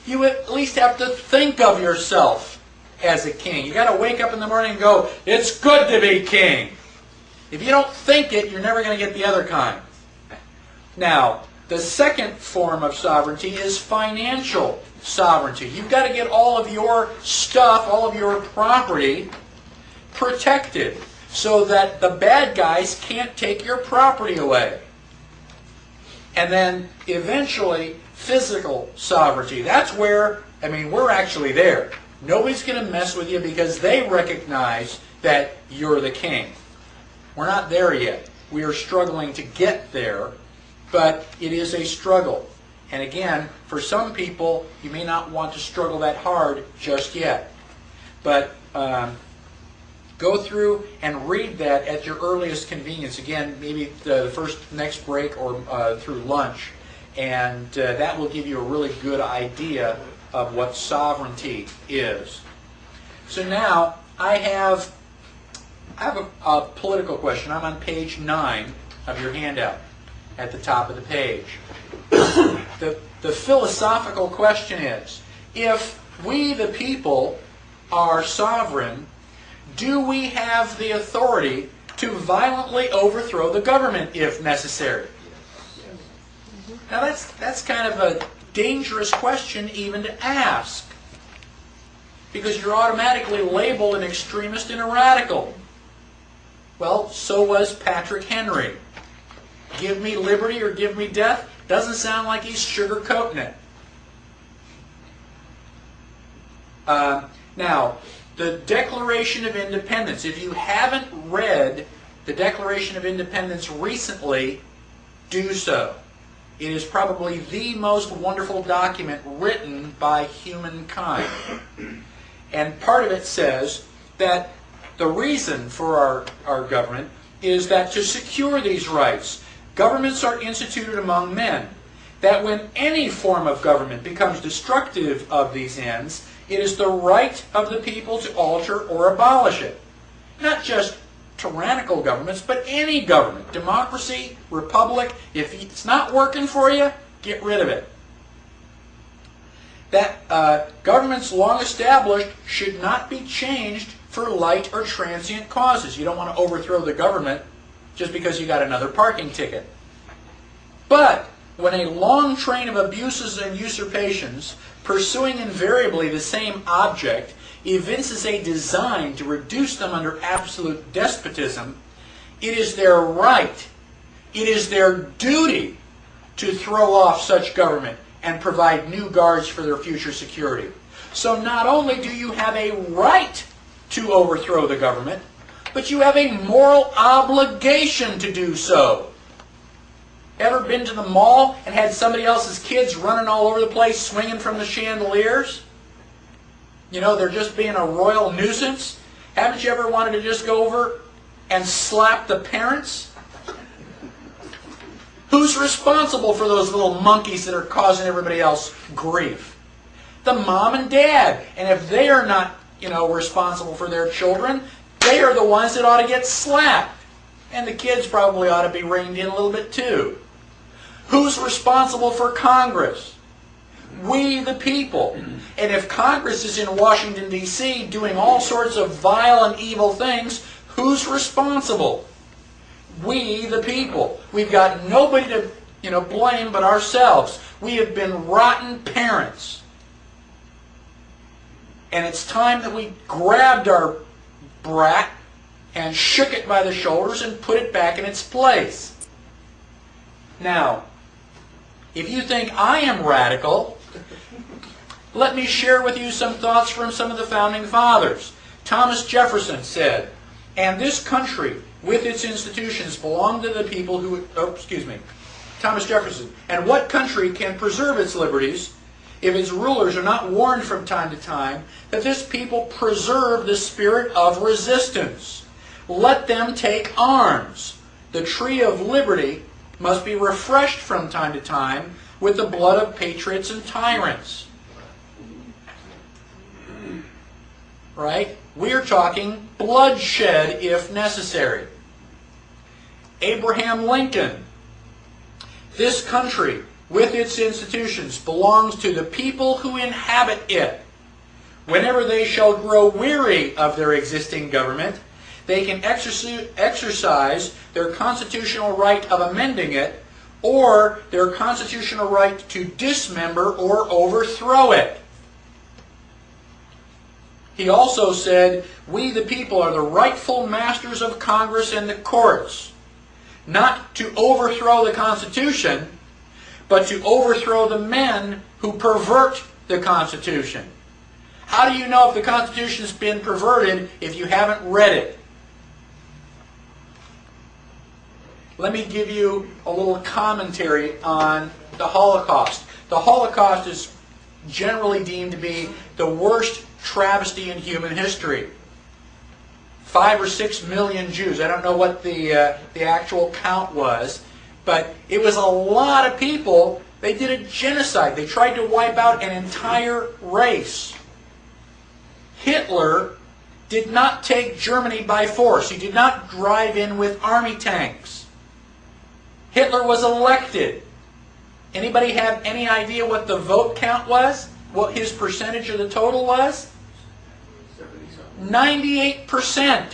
you at least have to think of yourself as a king. You got to wake up in the morning and go, it's good to be king. If you don't think it, you're never going to get the other kind. Now, the second form of sovereignty is financial sovereignty. You've got to get all of your stuff, all of your property protected so that the bad guys can't take your property away. And then eventually, physical sovereignty. That's where, I mean, we're actually there. Nobody's going to mess with you because they recognize that you're the king. We're not there yet. We are struggling to get there, but it is a struggle. And again, for some people, you may not want to struggle that hard just yet. But go through and read that at your earliest convenience. Again, maybe the next break or through lunch. And that will give you a really good idea of what sovereignty is. So now, I have a political question. I'm on page 9 of your handout at the top of the page. The philosophical question is, if we the people are sovereign, do we have the authority to violently overthrow the government if necessary? Now that's kind of a dangerous question even to ask, because you're automatically labeled an extremist and a radical. Well, so was Patrick Henry. Give me liberty or give me death doesn't sound like he's sugarcoating it. Now, the Declaration of Independence. If you haven't read the Declaration of Independence recently, do so. It is probably the most wonderful document written by humankind. And part of it says that the reason for our government is that to secure these rights, governments are instituted among men, that when any form of government becomes destructive of these ends, it is the right of the people to alter or abolish it. Not just tyrannical governments, but any government. Democracy, republic, if it's not working for you, get rid of it. That governments long established should not be changed for light or transient causes. You don't want to overthrow the government just because you got another parking ticket. But when a long train of abuses and usurpations, pursuing invariably the same object, evinces a design to reduce them under absolute despotism, it is their right, it is their duty to throw off such government and provide new guards for their future security. So not only do you have a right to overthrow the government, but you have a moral obligation to do so. Ever been to the mall and had somebody else's kids running all over the place, swinging from the chandeliers? You know, they're just being a royal nuisance. Haven't you ever wanted to just go over and slap the parents? Who's responsible for those little monkeys that are causing everybody else grief? The mom and dad. And if they are not, responsible for their children, they are the ones that ought to get slapped. And the kids probably ought to be reined in a little bit too. Who's responsible for Congress? We the people. And if Congress is in Washington, D.C. doing all sorts of vile and evil things, who's responsible? We the people. We've got nobody to blame but ourselves. We have been rotten parents. And it's time that we grabbed our brat and shook it by the shoulders and put it back in its place. Now, if you think I am radical, let me share with you some thoughts from some of the founding fathers. Thomas Jefferson said, "And this country with its institutions belong to the people who..." Thomas Jefferson. "And what country can preserve its liberties if its rulers are not warned from time to time that this people preserve the spirit of resistance? Let them take arms. The tree of liberty must be refreshed from time to time with the blood of patriots and tyrants." Right? We're talking bloodshed if necessary. Abraham Lincoln. "This country with its institutions belongs to the people who inhabit it. Whenever they shall grow weary of their existing government, they can exercise their constitutional right of amending it, or their constitutional right to dismember or overthrow it. He also said, we the people are the rightful masters of Congress and the courts, not to overthrow the Constitution, but to overthrow the men who pervert the Constitution. How do you know if the Constitution has been perverted if you haven't read it? Let me give you a little commentary on the Holocaust. The Holocaust is generally deemed to be the worst travesty in human history. 5 or 6 million Jews. I don't know what the actual count was, but it was a lot of people. They did a genocide. They tried to wipe out an entire race. Hitler did not take Germany by force. He did not drive in with army tanks. Hitler was elected. Anybody have any idea what the vote count was? What his percentage of the total was? 98%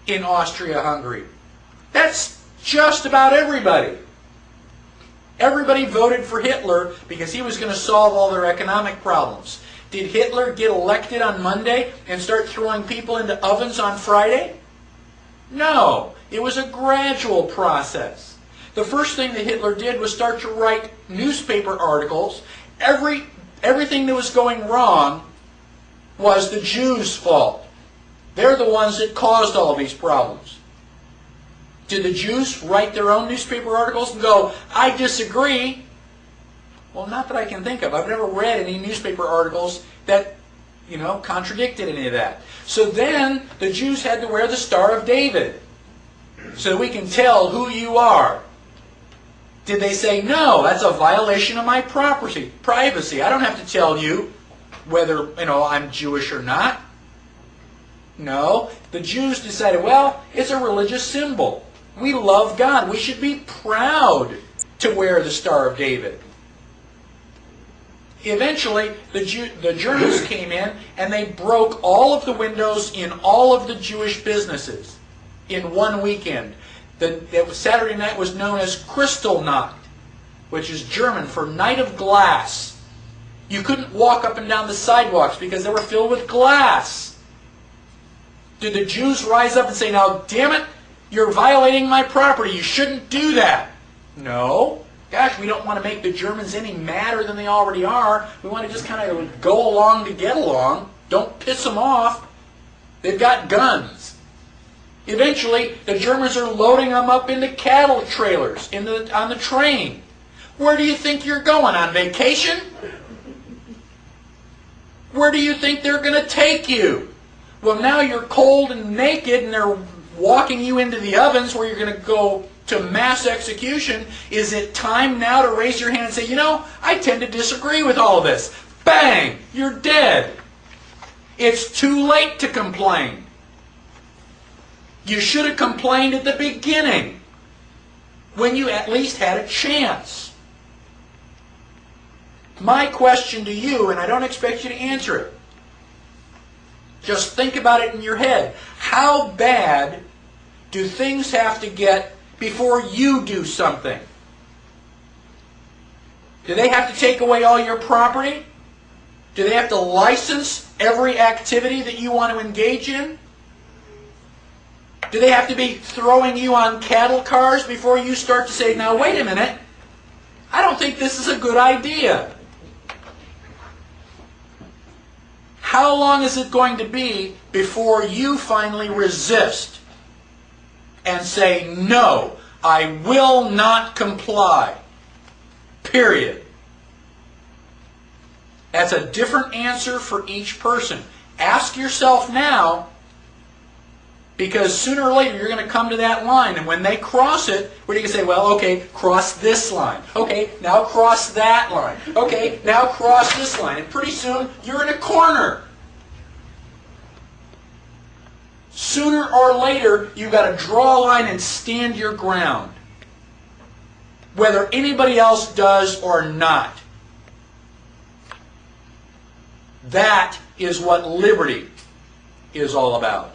in Austria-Hungary. That's just about everybody. Everybody voted for Hitler because he was going to solve all their economic problems. Did Hitler get elected on Monday and start throwing people into ovens on Friday? No. It was a gradual process. The first thing that Hitler did was start to write newspaper articles. Everything that was going wrong was the Jews' fault. They're the ones that caused all these problems. Did the Jews write their own newspaper articles and go, I disagree? Well, not that I can think of. I've never read any newspaper articles that, contradicted any of that. So then the Jews had to wear the Star of David so that we can tell who you are. Did they say, no, that's a violation of my privacy. I don't have to tell you whether, I'm Jewish or not. No, the Jews decided, well, it's a religious symbol. We love God. We should be proud to wear the Star of David. Eventually, the Germans came in and they broke all of the windows in all of the Jewish businesses in one weekend. Saturday night was known as Kristallnacht, which is German for Night of Glass. You couldn't walk up and down the sidewalks because they were filled with glass. Did the Jews rise up and say, now, damn it, you're violating my property. You shouldn't do that? No. Gosh, we don't want to make the Germans any madder than they already are. We want to just kind of go along to get along. Don't piss them off. They've got guns. Eventually, the Germans are loading them up into cattle trailers on the train. Where do you think you're going? On vacation? Where do you think they're going to take you? Well, now you're cold and naked and they're walking you into the ovens where you're going to go to mass execution. Is it time now to raise your hand and say, I tend to disagree with all of this? Bang! You're dead. It's too late to complain. You should have complained at the beginning when you at least had a chance. My question to you, and I don't expect you to answer it, just think about it in your head. How bad do things have to get before you do something? Do they have to take away all your property? Do they have to license every activity that you want to engage in? Do they have to be throwing you on cattle cars before you start to say, now wait a minute, I don't think this is a good idea? How long is it going to be before you finally resist and say, no, I will not comply? Period. That's a different answer for each person. Ask yourself now, because sooner or later you're going to come to that line, and when they cross it, what are you going to say? Well, okay, cross this line. Okay, now cross that line. Okay, now cross this line. And pretty soon you're in a corner. Sooner or later you've got to draw a line and stand your ground. whether anybody else does or not. That is what liberty is all about.